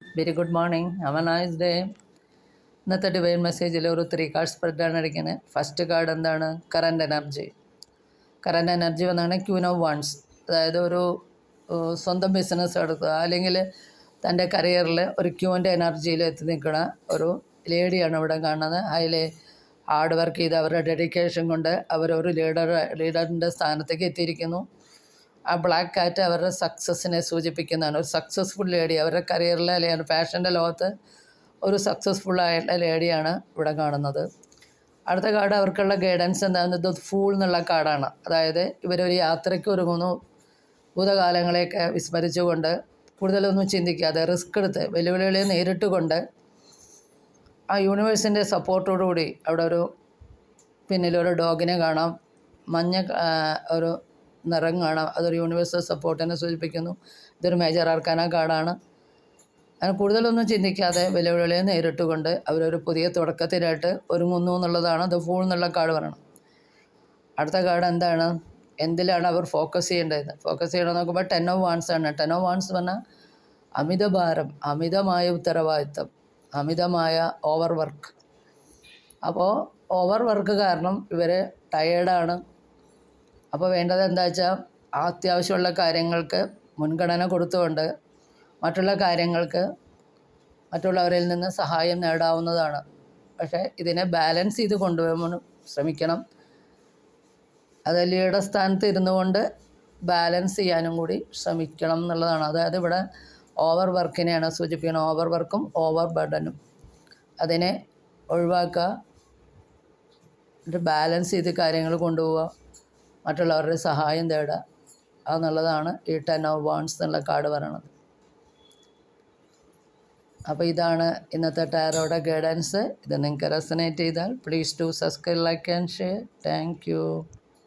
Very good morning. Have A nice day. ഇന്നത്തെ divine മെസ്സേജിൽ ഒരു 3 കാർഡ് സ്പ്രെഡാണ് അടിക്കുന്നത്. ഫസ്റ്റ് കാർഡ് എന്താണ്? Current energy. കറൻറ്റ് എനർജി വന്നാണ് ക്യൂൻ ഓഫ് വൺസ്. അതായത് ഒരു സ്വന്തം ബിസിനസ് എടുക്കുക, അല്ലെങ്കിൽ തൻ്റെ കരിയറിൽ ഒരു ക്യൂൻ്റെ എനർജിയിൽ എത്തി നിൽക്കുന്ന ഒരു ലേഡിയാണ് ഇവിടെ കാണുന്നത്. അതിൽ ഹാർഡ് വർക്ക് ചെയ്ത് അവരുടെ ഡെഡിക്കേഷൻ കൊണ്ട് അവരൊരു ലീഡറിൻ്റെ സ്ഥാനത്തേക്ക് എത്തിയിരിക്കുന്നു. ആ ബ്ലാക്ക് കാറ്റ് അവരുടെ സക്സസ്സിനെ സൂചിപ്പിക്കുന്നതാണ്. ഒരു സക്സസ്ഫുൾ ലേഡി അവരുടെ കരിയറിലെ അല്ലെങ്കിൽ ഫാഷൻ്റെ ലോകത്ത് ഒരു സക്സസ്ഫുള്ളായിട്ടുള്ള ലേഡിയാണ് ഇവിടെ കാണുന്നത്. അടുത്ത കാർഡ് അവർക്കുള്ള ഗൈഡൻസ് എന്താണെന്നത് ഫൂൾ എന്നുള്ള കാർഡാണ്. അതായത് ഇവരൊരു യാത്രയ്ക്ക് ഒരുങ്ങുന്നു. ഭൂതകാലങ്ങളെയൊക്കെ വിസ്മരിച്ചുകൊണ്ട് കൂടുതലൊന്നും ചിന്തിക്കാതെ റിസ്ക് എടുത്ത് വെല്ലുവിളികളെ നേരിട്ടുകൊണ്ട് ആ യൂണിവേഴ്സിൻ്റെ സപ്പോർട്ടോടുകൂടി അവിടെ ഒരു പിന്നിലൊരു ഡോഗിനെ കാണാം. മഞ്ഞ ഒരു നിറം കാണാം. അതൊരു യൂണിവേഴ്സൽ സപ്പോർട്ടിനെ സൂചിപ്പിക്കുന്നു. ഇതൊരു മേജർ ആർക്കാന കാർഡാണ്. അങ്ങനെ കൂടുതലൊന്നും ചിന്തിക്കാതെ വെല്ലുവിളികളെ നേരിട്ടുകൊണ്ട് അവരൊരു പുതിയ തുടക്കത്തിനായിട്ട് ഒരുങ്ങുന്നു എന്നുള്ളതാണ് ദ ഫൂൾ എന്നുള്ള കാർഡ് പറയണം. അടുത്ത കാർഡ് എന്താണ്? എന്തിലാണ് അവർ ഫോക്കസ് ചെയ്യേണ്ടത്? ഫോക്കസ് ചെയ്യണമെന്ന് നോക്കുമ്പോൾ 10 ഓഫ് വാൻസ് ആണ്. 10 ഓഫ് വാൻസ് പറഞ്ഞാൽ അമിതഭാരം, അമിതമായ ഉത്തരവാദിത്തം, അമിതമായ ഓവർ വർക്ക്. അപ്പോൾ ഓവർ വർക്ക് കാരണം ഇവർ ടയേർഡാണ്. അപ്പോൾ വേണ്ടത് എന്താ വെച്ചാൽ അത്യാവശ്യമുള്ള കാര്യങ്ങൾക്ക് മുൻഗണന കൊടുത്തുകൊണ്ട് മറ്റുള്ള കാര്യങ്ങൾക്ക് മറ്റുള്ളവരിൽ നിന്ന് സഹായം നേടാവുന്നതാണ്. പക്ഷേ ഇതിനെ ബാലൻസ് ചെയ്ത് കൊണ്ടുപോകാൻ ശ്രമിക്കണം. അത് ലീഡർ സ്ഥാനത്ത് ഇരുന്നു കൊണ്ട് ബാലൻസ് ചെയ്യാനും കൂടി ശ്രമിക്കണം എന്നുള്ളതാണ്. അതായത് ഇവിടെ ഓവർ വർക്കിനെയാണ് സൂചിപ്പിക്കുന്നത്. ഓവർ വർക്കും ഓവർ ബർഡനും. അതിനെ ഒഴിവാക്കുക, ബാലൻസ് ചെയ്ത് കാര്യങ്ങൾ കൊണ്ടുപോവുക, മറ്റുള്ളവരുടെ സഹായം തേടുക എന്നുള്ളതാണ് ഈ 10 ഓഫ് വാൻസ് എന്നുള്ള കാർഡ് പറയണത്. അപ്പോൾ ഇതാണ് ഇന്നത്തെ ടാരോയുടെ ഗൈഡൻസ്. ഇത് നിങ്ങൾക്ക് റെസനേറ്റ് ചെയ്താൽ please do subscribe, like and share. Thank you.